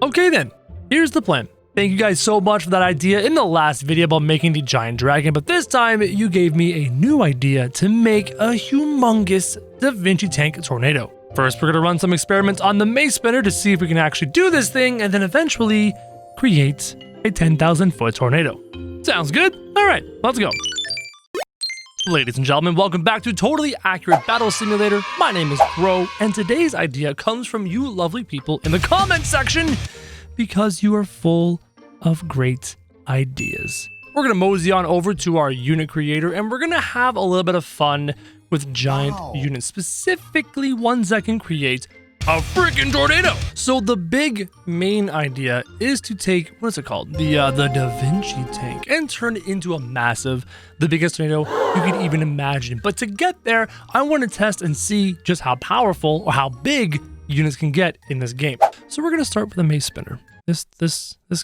Okay then, here's the plan. Thank you guys so much for that idea in the last video about making the giant dragon, but this time you gave me a new idea to make a humongous Davinci Tank tornado. First, we're gonna run some experiments on the mace spinner to see if we can actually do this thing, and then eventually create a 10,000 foot tornado. Sounds good? All right, let's go. Ladies and gentlemen, welcome back to Totally Accurate Battle Simulator. My name is Crow, and today's idea comes from you lovely people in the comment section because you are full of great ideas. We're gonna mosey on over to our unit creator, and we're gonna have a little bit of fun with giant units, specifically ones that can create a freaking tornado. So the big main idea is to take, what is it called? The Davinci Tank, and turn it into a massive, the biggest tornado you could even imagine. But to get there, I want to test and see just how powerful or how big units can get in this game. So we're gonna start with a mace spinner. This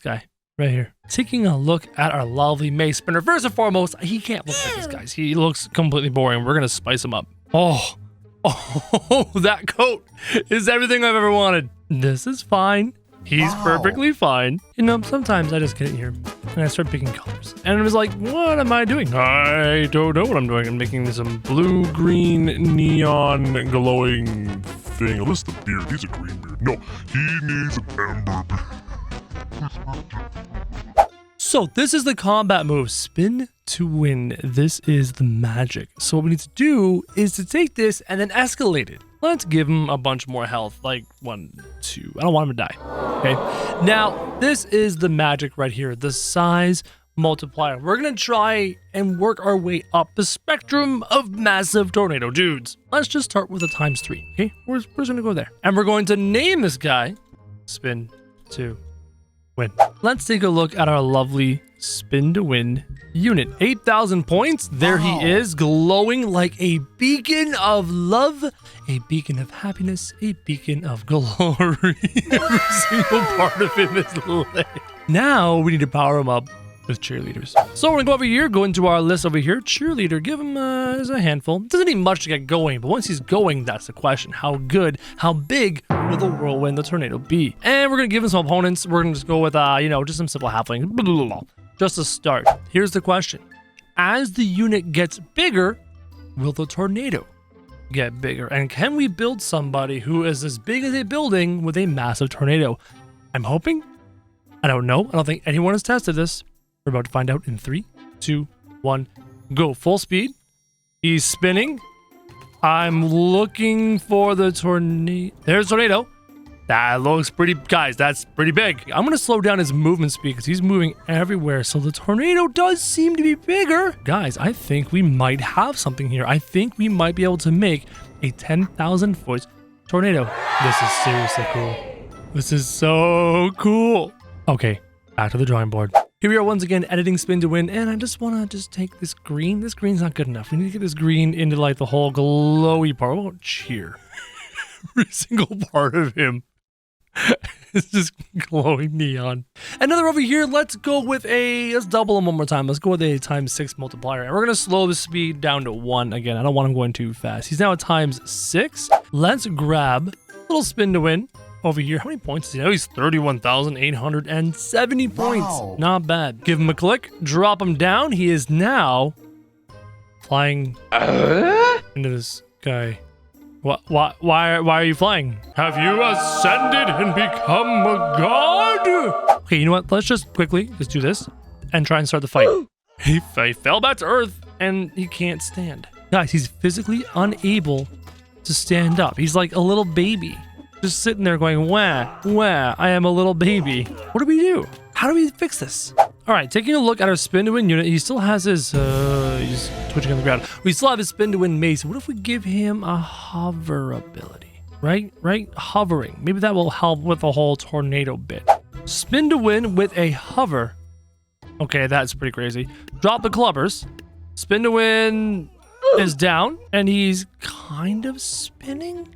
guy right here. Taking a look at our lovely mace spinner. First and foremost, he can't look like this, guys. He looks completely boring. We're gonna spice him up. Oh, that coat is everything I've ever wanted. This is fine. He's perfectly fine. You know, sometimes I just get in here and I start picking colors. And I was like, what am I doing? I don't know what I'm doing. I'm making some blue, green, neon, glowing thing. Unless the beard, he's a green beard. No, he needs an amber beard. So this is the combat move, spin to win. This is the magic. So what we need to do is to take this and then escalate it. Let's give him a bunch more health, like 1, 2. I don't want him to die, okay? Now, this is the magic right here, the size multiplier. We're gonna try and work our way up the spectrum of massive tornado dudes. Let's just start with a ×3, okay? We're just gonna go there. And we're going to name this guy spin to win. Let's take a look at our lovely spin to win unit. 8,000 points. There he is, glowing like a beacon of love, a beacon of happiness, a beacon of glory. Every single part of him is lit. Now we need to power him up with cheerleaders. So we're gonna go over here, go into our list over here. Cheerleader, give him a handful. Doesn't need much to get going, but once he's going, that's the question. How good, how big will the whirlwind, the tornado be? And we're gonna give him some opponents. We're gonna just go with, just some simple halfling. Just to start, here's the question. As the unit gets bigger, will the tornado get bigger? And can we build somebody who is as big as a building with a massive tornado? I'm hoping. I don't know. I don't think anyone has tested this. We're about to find out in 3, 2, 1, go. Full speed. He's spinning. I'm looking for the tornado. There's the tornado. That looks pretty, guys, that's pretty big. I'm gonna slow down his movement speed because he's moving everywhere. So the tornado does seem to be bigger. Guys, I think we might have something here. I think we might be able to make a 10,000 foot tornado. This is seriously cool. This is so cool. Okay, back to the drawing board. Here we are once again editing spin to win, and I just want to take this green. This green's not good enough. We need to get this green into like the whole glowy part. What about cheer? Every single part of him is just glowing neon. Another over here, let's double him one more time. Let's go with a ×6 multiplier. And we're going to slow the speed down to 1 again. I don't want him going too fast. He's now at ×6. Let's grab a little spin to win. Over here, how many points is he? Oh, he's 31,870 points. Wow. Not bad. Give him a click, drop him down. He is now flying into this guy. Why are you flying? Have you ascended and become a god? Okay, you know what? Let's just quickly do this and try and start the fight. He fell back to earth and he can't stand. Guys, he's physically unable to stand up. He's like a little baby. Just sitting there going, wah, I am a little baby. What do we do? How do we fix this? All right, taking a look at our spin to win unit, he still has his, he's twitching on the ground. We still have his spin to win mace. What if we give him a hover ability? Right? Hovering. Maybe that will help with the whole tornado bit. Spin to win with a hover. Okay, that's pretty crazy. Drop the clubbers. Spin to win is down, and he's kind of spinning.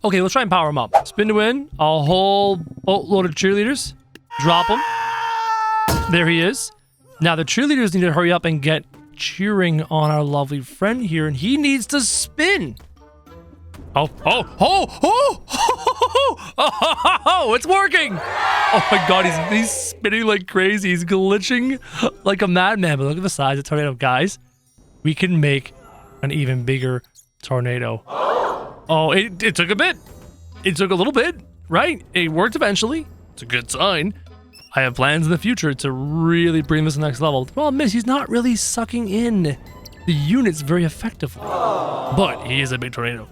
Okay, let's try and power him up. Spin to win, a whole boatload of cheerleaders. Drop him. There he is. Now the cheerleaders need to hurry up and get cheering on our lovely friend here, and he needs to spin. Oh, oh, oh, oh, oh, oh, oh, it's working. Oh my God, he's spinning like crazy. He's glitching like a madman. But look at the size of the tornado, guys. We can make an even bigger tornado. Oh, it took a bit. It took a little bit, right? It worked eventually. It's a good sign. I have plans in the future to really bring this to the next level. The problem is he's not really sucking in the units very effectively. But he is a big tornado.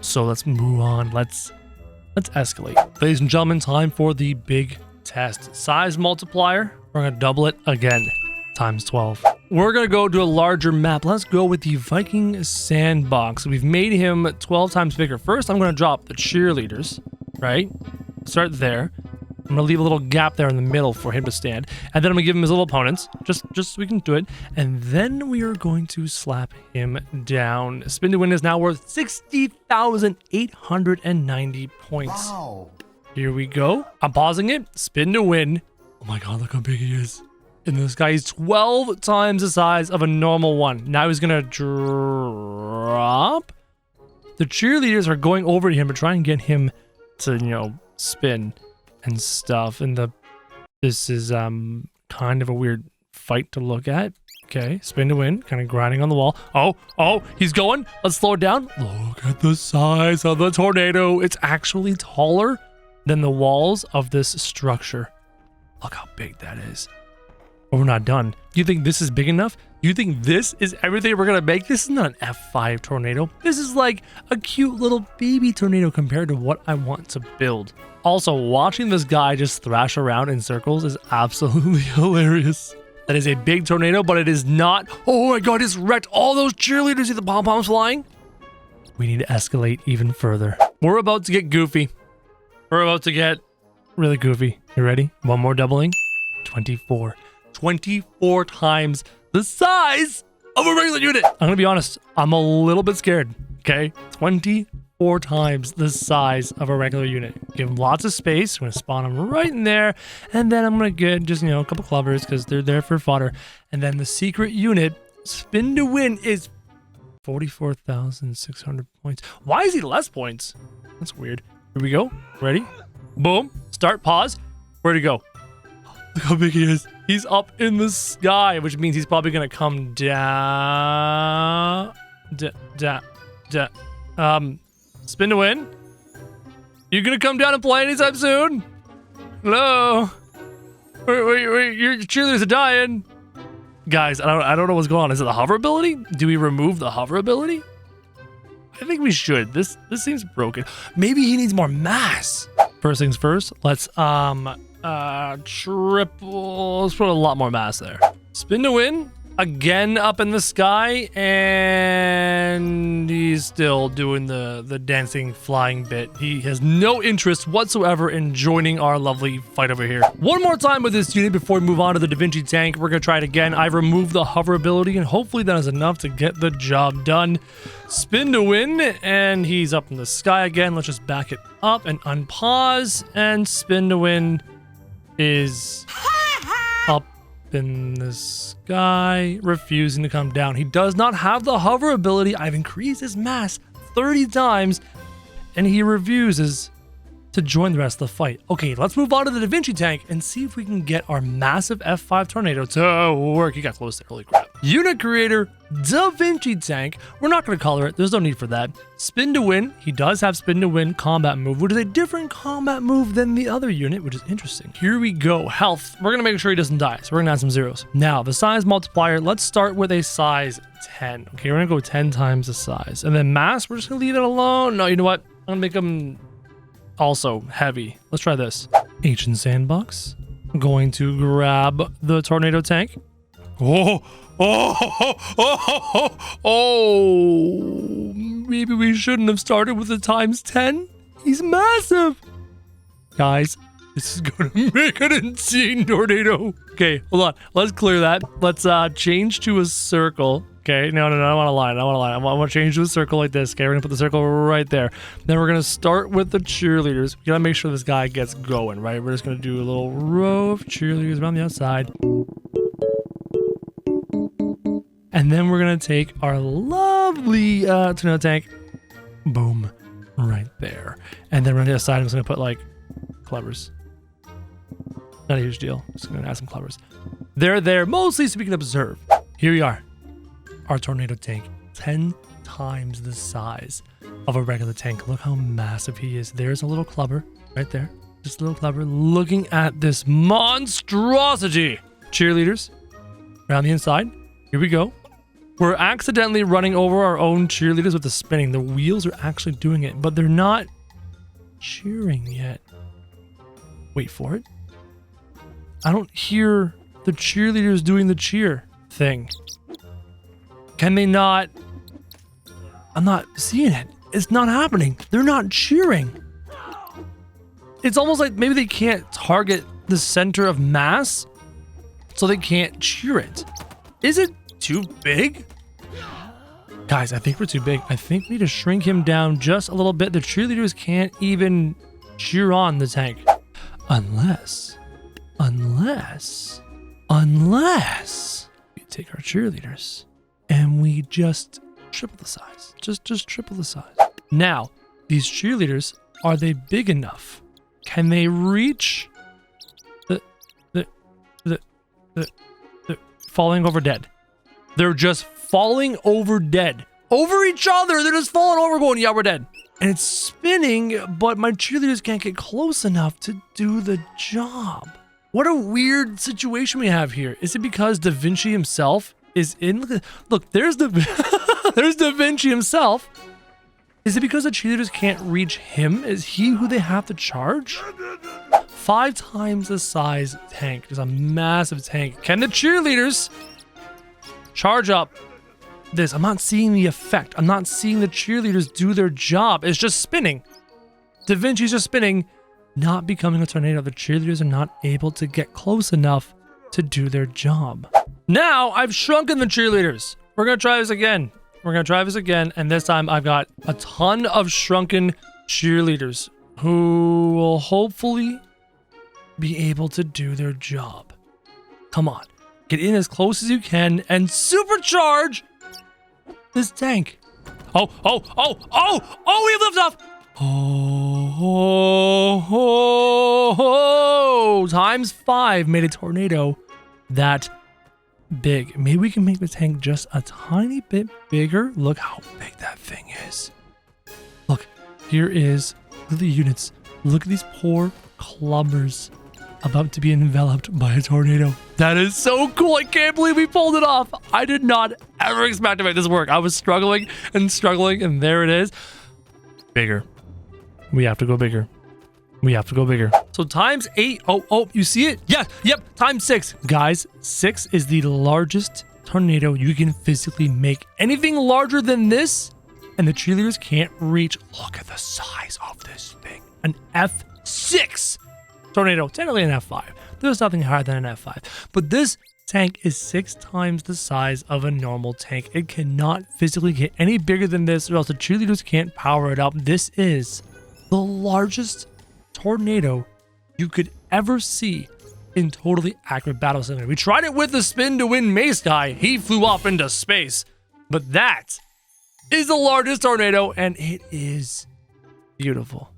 So let's move on. Let's escalate. Ladies and gentlemen, time for the big test. Size multiplier. We're going to double it again. Times 12. We're going to go to a larger map. Let's go with the Viking sandbox. We've made him 12 times bigger. First, I'm going to drop the cheerleaders, right? Start there. I'm going to leave a little gap there in the middle for him to stand. And then I'm going to give him his little opponents, just so we can do it. And then we are going to slap him down. Spin to win is now worth 60,890 points. Wow. Here we go. I'm pausing it. Spin to win. Oh my God, look how big he is. And this guy is 12 times the size of a normal one. Now he's going to drop. The cheerleaders are going over to him to try and get him to, spin and stuff. And this is kind of a weird fight to look at. Okay, spin to win, kind of grinding on the wall. Oh, he's going. Let's slow it down. Look at the size of the tornado. It's actually taller than the walls of this structure. Look how big that is. But we're not done. You think this is big enough? You think this is everything we're gonna make? This is not an F5 tornado. This is like a cute little baby tornado compared to what I want to build. Also, watching this guy just thrash around in circles is absolutely hilarious. That is a big tornado, but it is not. Oh my God, it's wrecked all those cheerleaders. See the pom-poms flying? We need to escalate even further. We're about to get goofy. We're about to get really goofy. You ready? One more doubling. 24. 24 times the size of a regular unit. I'm gonna be honest, I'm a little bit scared, okay? 24 times the size of a regular unit. Give them lots of space. I'm gonna spawn them right in there, and then I'm gonna get just, a couple clovers because they're there for fodder. And then the secret unit, spin to win, is 44,600 points. Why is he less points? That's weird. Here we go. Ready? Boom. Start. Pause. Where'd he go? Look how big he is. He's up in the sky, which means he's probably gonna come down. Spin to win. You gonna come down and play anytime soon? Hello? Wait, your cheerleaders are dying. Guys, I don't know what's going on. Is it the hover ability? Do we remove the hover ability? I think we should. This seems broken. Maybe he needs more mass. First things first, let's triple. Let's put a lot more mass there. Spin to win. Again up in the sky, and he's still doing the dancing flying bit. He has no interest whatsoever in joining our lovely fight over here. One more time with this unit before we move on to the Davinci Tank. We're gonna try it again. I've removed the hover ability, and hopefully that is enough to get the job done. Spin to win, and he's up in the sky again. Let's just back it up and unpause, and spin to win is up in the sky, refusing to come down. He does not have the hover ability. I've increased his mass 30 times, and he refuses to join the rest of the fight. Okay, let's move on to the Davinci Tank and see if we can get our massive F5 tornado to work. He got close there. Holy crap. Unit creator, Davinci Tank. We're not going to color it. There's no need for that. Spin to win. He does have spin to win combat move, which is a different combat move than the other unit, which is interesting. Here we go. Health. We're going to make sure he doesn't die, so we're going to add some zeros. Now, the size multiplier. Let's start with a size 10. Okay, we're going to go 10 times the size. And then mass, we're just going to leave it alone. No, you know what? I'm going to make him also heavy. Let's try this. Ancient sandbox. I'm going to grab the tornado tank. Oh, maybe we shouldn't have started with the times 10. He's massive. Guys, this is going to make an insane tornado. Okay, hold on. Let's clear that. Let's change to a circle. Okay, no, I don't want to lie. I want to change to a circle like this. Okay, we're going to put the circle right there. Then we're going to start with the cheerleaders. We got to make sure this guy gets going, right? We're just going to do a little row of cheerleaders around the outside. And then we're going to take our lovely tornado tank. Boom. right there. And then on the other side, I'm just going to put like clovers. Not a huge deal. Just going to add some clovers. They're there mostly so we can observe. Here we are. Our tornado tank. 10 times the size of a regular tank. Look how massive he is. There's a little clubber right there. Just a little clubber looking at this monstrosity. Cheerleaders around the inside. Here we go. We're accidentally running over our own cheerleaders with the spinning. The wheels are actually doing it, but they're not cheering yet. Wait for it. I don't hear the cheerleaders doing the cheer thing. Can they not? I'm not seeing it. It's not happening. They're not cheering. It's almost like maybe they can't target the center of mass, so they can't cheer it. Is it too big? Guys, I think we're too big. I think we need to shrink him down just a little bit. The cheerleaders can't even cheer on the tank. Unless we take our cheerleaders and we just triple the size. Just triple the size. Now, these cheerleaders, are they big enough? Can they reach the falling over dead? They're just falling over dead. Over each other, they're just falling over going, yeah, we're dead. And it's spinning, but my cheerleaders can't get close enough to do the job. What a weird situation we have here. Is it because Davinci himself is in? Look, there's there's Davinci himself. Is it because the cheerleaders can't reach him? Is he who they have to charge? 5 times the size tank. There's a massive tank. Can the cheerleaders charge up this? I'm not seeing the effect. I'm not seeing the cheerleaders do their job. It's just spinning. Davinci's just spinning, not becoming a tornado. The cheerleaders are not able to get close enough to do their job. Now I've shrunken the cheerleaders. We're going to try this again. And this time I've got a ton of shrunken cheerleaders who will hopefully be able to do their job. Come on. Get in as close as you can and supercharge this tank. We have liftoff. Times 5 made a tornado that big. Maybe we can make the tank just a tiny bit bigger. Look how big that thing is. Look, look at the units. Look at these poor clubbers about to be enveloped by a tornado. That is so cool. I can't believe we pulled it off. I did not ever expect to make this work. I was struggling, and there it is. Bigger. We have to go bigger. So times 8. Oh, you see it? Yeah, yep, times 6. Guys, 6 is the largest tornado you can physically make. Anything larger than this, and the cheerleaders can't reach. Look at the size of this thing. An F6 tornado, technically an F5. There's nothing higher than an F5. But this tank is 6 times the size of a normal tank. It cannot physically get any bigger than this, or else the cheerleaders can't power it up. This is the largest tornado you could ever see in totally accurate battle simulator. We tried it with the spin to win Mace guy. He flew off into space. But that is the largest tornado, and it is beautiful.